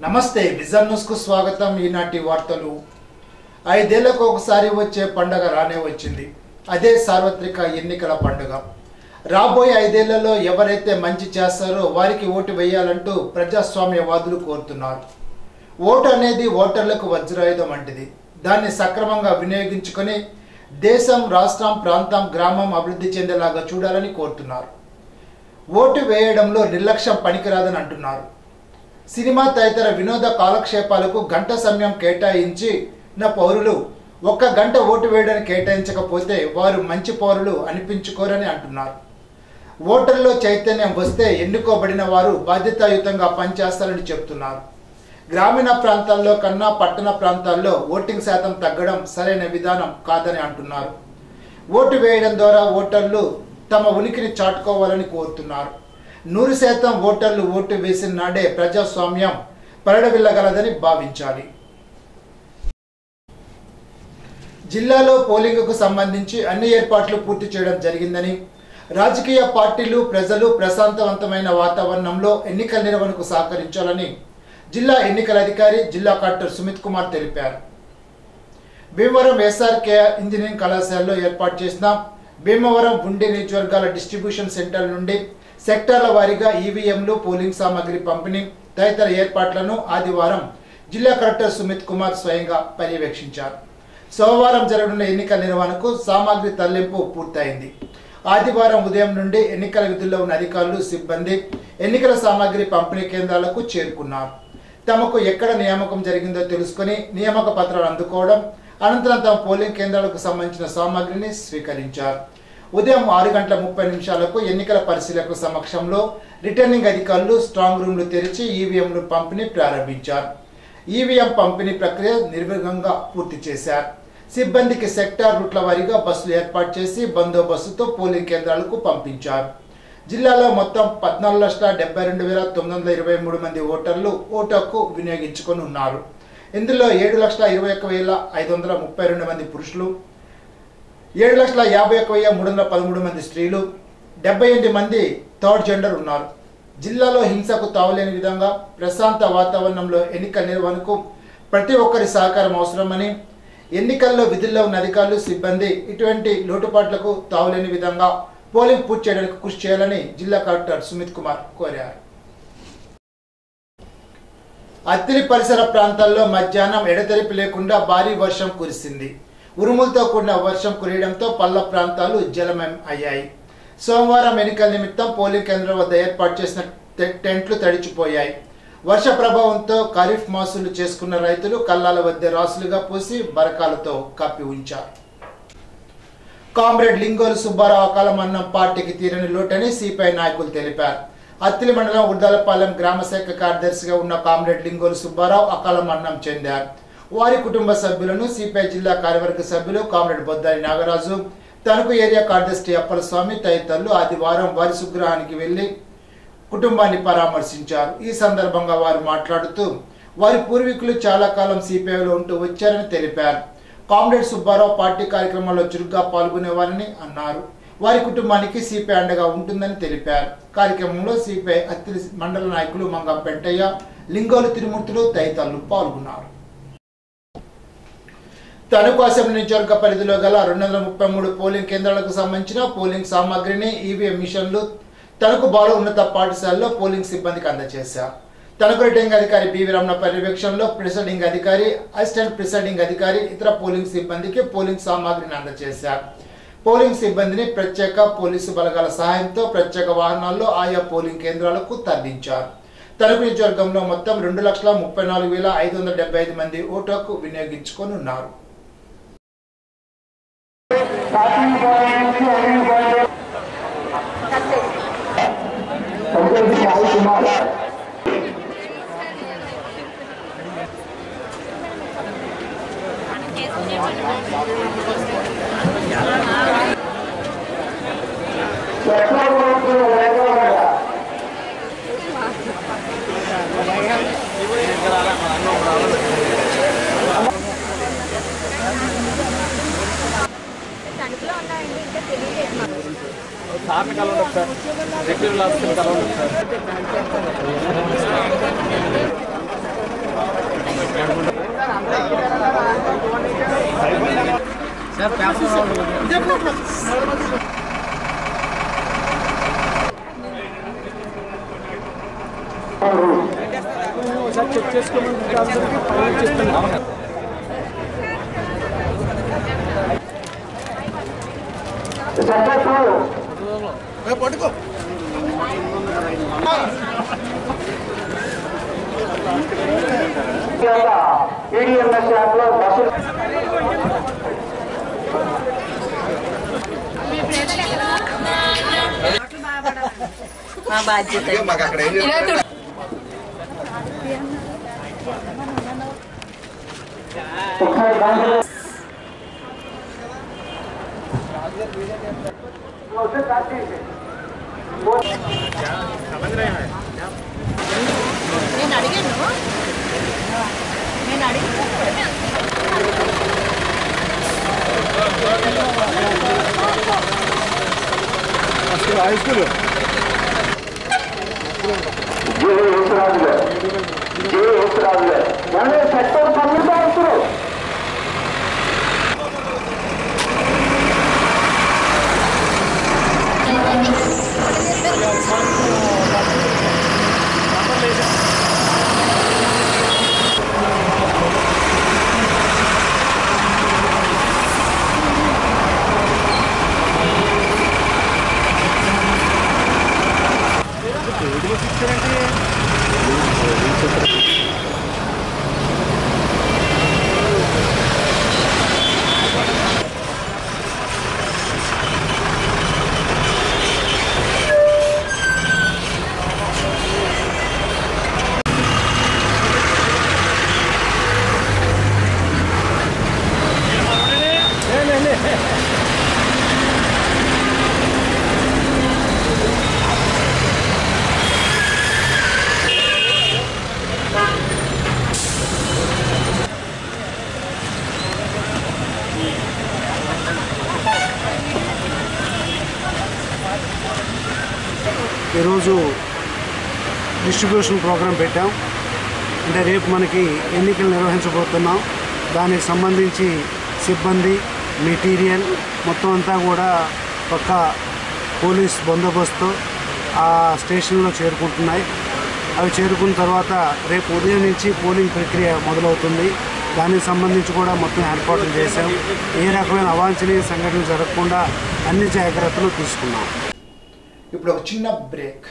నమస్తే vision news కు స్వాగతం। ఈనాటి వార్తలు। 5 ఏళ్లకు ఒకసారి వచ్చే పండుగ రానే వచ్చింది। అదే సార్వత్రిక ఎన్నికల పండుగ। రాబోయే 5 ఏళ్లలో ఎవరైతే మంచి చేస్తారో వారికి ఓటు వేయాలంటూ ప్రజాస్వామ్యవాదులు కోరుతున్నారు। ఓటు అనేది ఓటర్లకు వజ్రాయుధం వంటిది। దాన్ని సక్రమంగా వినియోగించుకొని దేశం, రాష్ట్రం, ప్రాంతం, గ్రామం అభివృద్ధి చెందేలాగా చూడాలని కోరుతున్నారు। ఓటు వేయడంలో నిర్లక్ష్యం పనికిరాదని అంటున్నారు। సినిమా తదితర వినోద కాలక్షేపాలకు గంట సమయం కేటాయించి పౌరులు 1 గంట ఓటు వేయడానికి కేటాయించకపోతే వారు మంచి పౌరులు అనిపించుకోరని అంటున్నారు। ఓటర్లో చైతన్యం వస్తే ఎన్నుకోబడిన వారు బాధ్యతాయుతంగా పనిచేస్తారని చెబుతున్నారు। గ్రామీణ ప్రాంతాల్లో కన్నా పట్టణ ప్రాంతాల్లో ఓటింగ్ శాతం తగ్గడం సరైన విధానం కాదని అంటున్నారు। ఓటు వేయడం ద్వారా ఓటర్లు తమ ఉనికిని చాటుకోవాలని కోరుతున్నారు। 100% ఓటర్లు ఓటు వేసిన నాడే ప్రజాస్వామ్యం పరిడవిల్లగలదని భావించాలి। జిల్లాలో పోలింగ్కు సంబంధించి అన్ని ఏర్పాట్లు పూర్తి చేయడం జరిగిందని, రాజకీయ పార్టీలు, ప్రజలు ప్రశాంతవంతమైన వాతావరణంలో ఎన్నికల నిర్వహణకు సహకరించాలని జిల్లా ఎన్నికల అధికారి, జిల్లా కలెక్టర్ సుమిత్ కుమార్ తెలిపారు। భీమవరం ఎస్ఆర్కే ఇంజనీరింగ్ కళాశాలలో ఏర్పాటు చేసిన భీమవరం ఉండి నియోజకవర్గాల డిస్ట్రిబ్యూషన్ సెంటర్ నుండి సెక్టార్ల వారీగా ఈవీఎంలు, పోలింగ్ సామాగ్రి పంపిణీ తదితర ఏర్పాట్లను ఆదివారం జిల్లా కలెక్టర్ సుమిత్ కుమార్ స్వయంగా పర్యవేక్షించారు। సోమవారం జరగనున్న ఎన్నికల నిర్వహణకు సామాగ్రి తరలింపు పూర్తయింది। ఆదివారం ఉదయం నుండి ఎన్నికల విధుల్లో ఉన్న అధికారులు, సిబ్బంది ఎన్నికల సామాగ్రి పంపిణీ కేంద్రాలకు చేరుకున్నారు। తమకు ఎక్కడ నియామకం జరిగిందో తెలుసుకుని నియామక పత్రాలు అందుకోవడం, అనంతరం తమ పోలింగ్ కేంద్రాలకు సంబంధించిన సామాగ్రిని స్వీకరించారు। ఉదయం 6:30 ఎన్నికల పరిశీలకుల సమక్షంలో రిటర్నింగ్ అధికారులు స్ట్రాంగ్ రూమ్లు తెరిచి ఈవీఎంలు పంపిణీ ప్రారంభించారు। ఈవీఎం పంపిణీ ప్రక్రియ నిర్విఘ్నంగా పూర్తి చేశారు। సిబ్బందికి సెక్టార్ రూట్ల వారీగా బస్సులు ఏర్పాటు చేసి బందోబస్తుతో పోలింగ్ కేంద్రాలకు పంపించారు। జిల్లాలో మొత్తం 14,72,923 మంది ఓటర్లు ఓటు హక్కు వినియోగించుకొని ఉన్నారు। ఇందులో 7,21,532 మంది పురుషులు, 7,51,313 మంది స్త్రీలు, 78 మంది థర్డ్ జెండర్ ఉన్నారు। జిల్లాలో హింసకు తావులేని విధంగా ప్రశాంత వాతావరణంలో ఎన్నికల నిర్వహణకు ప్రతి ఒక్కరి సహకారం అవసరమని, ఎన్నికల్లో విధుల్లో ఉన్న అధికారులు, సిబ్బంది ఇటువంటి లోటుపాట్లకు తావులేని విధంగా పోలింగ్ పూర్తి చేయడానికి కృషి చేయాలని జిల్లా కలెక్టర్ సుమిత్ కుమార్ కోరారు। అత్తిలి పరిసర ప్రాంతాల్లో మధ్యాహ్నం ఎడతెరిపి లేకుండా భారీ వర్షం కురిసింది। ఉరుములతో కూడిన వర్షం కురియడంతో పల్ల ప్రాంతాలు జలమయం అయ్యాయి। సోమవారం ఎన్నికల నిమిత్తం పోలింగ్ కేంద్రం వద్ద ఏర్పాటు చేసిన టెంట్లు తడిచిపోయాయి। వర్ష ప్రభావంతో ఖరీఫ్ మాసులు చేసుకున్న రైతులు కల్లాల వద్ద రాసులుగా పోసి బరకాలతో కప్పి ఉంచారు। కామ్రేడ్ లింగోలు సుబ్బారావు అకాల మరణం పార్టీకి తీరని లోటని సిపిఐ నాయకులు తెలిపారు। అత్తిలి మండలం ఉర్దాలపాలెం గ్రామ శాఖ కార్యదర్శిగా ఉన్న కామ్రేడ్ లింగోలు సుబ్బారావు అకాల మరణం చెందారు। వారి కుటుంబ సభ్యులను సిపిఐ జిల్లా కార్యవర్గ సభ్యులు కామ్రేడ్ బొద్దాని నాగరాజు, తణుకు ఏరియా కార్యదర్శి అప్పలస్వామి తదితరులు ఆదివారం వారి స్వగృహానికి వెళ్లి కుటుంబాన్ని పరామర్శించారు। ఈ సందర్భంగా వారు మాట్లాడుతూ వారి పూర్వీకులు చాలా కాలం సిపిఐలో ఉంటూ వచ్చారని తెలిపారు। కామ్రేడ్ సుబ్బారావు పార్టీ కార్యక్రమాల్లో చురుగ్గా పాల్గొనేవారని అన్నారు। వారి కుటుంబానికి సిపిఐ అండగా ఉంటుందని తెలిపారు। కార్యక్రమంలో సిపిఐ అత్తిలి మండల నాయకులు మంగం పెంటయ్య, లింగోలు తిరుమూర్తులు తదితరులు పాల్గొన్నారు। తణుకు అసెంబ్లీ నియోజకవర్గ పరిధిలో గల 233 పోలింగ్ కేంద్రాలకు సంబంధించిన పోలింగ్ సామాగ్రిని, ఈవీఎం మిషన్లు తణుకు బాల ఉన్నత పాఠశాలలో పోలింగ్ సిబ్బందికి అందజేశారు। తణుకు రిటర్నింగ్ అధికారి బివి రమణ పర్యవేక్షణలో ప్రిసైడింగ్ అధికారి, అసిస్టెంట్ ప్రిసైడింగ్ అధికారి ఇతర పోలింగ్ సిబ్బందికి పోలింగ్ సామాగ్రిని అందజేశారు। పోలింగ్ సిబ్బందిని ప్రత్యేక పోలీసు బలగాల సహాయంతో ప్రత్యేక వాహనాల్లో ఆయా పోలింగ్ కేంద్రాలకు తరలించారు। తణుకు నియోజకవర్గంలో మొత్తం 2,34,575 మంది ఓటు హక్కు వినియోగించుకొని ఉన్నారు। సార్ని కలవండి సార్, సెక్యూరిటీ లాస్ట్ని కలవండి సార్। చెక్ చేసుకోమని చెప్తున్నాను. పట్టుకో ఈడీఎంఎస్ యాప్లో బస్సులు మా బాధ్యత నేను అడిగాను హై స్కూల్ సెక్టర్ సంబంధించారు. ఈరోజు డిస్ట్రిబ్యూషన్ ప్రోగ్రాం పెట్టాం. అంటే రేపు మనకి ఎన్నికలు నిర్వహించబోతున్నాం. దానికి సంబంధించి సిబ్బంది, మెటీరియల్ మొత్తం అంతా కూడా పక్క పోలీస్ బందోబస్తు ఆ స్టేషన్లో చేరుకుంటున్నాయి. అవి చేరుకున్న తర్వాత రేపు ఉదయం నుంచి పోలింగ్ ప్రక్రియ మొదలవుతుంది. దానికి సంబంధించి కూడా మొత్తం ఏర్పాట్లు చేశాం. ఏ రకమైన అవాంఛనీయ సంఘటనలు జరగకుండా అన్ని జాగ్రత్తలు తీసుకున్నాం. ఇప్పుడు ఒక చిన్న బ్రేక్.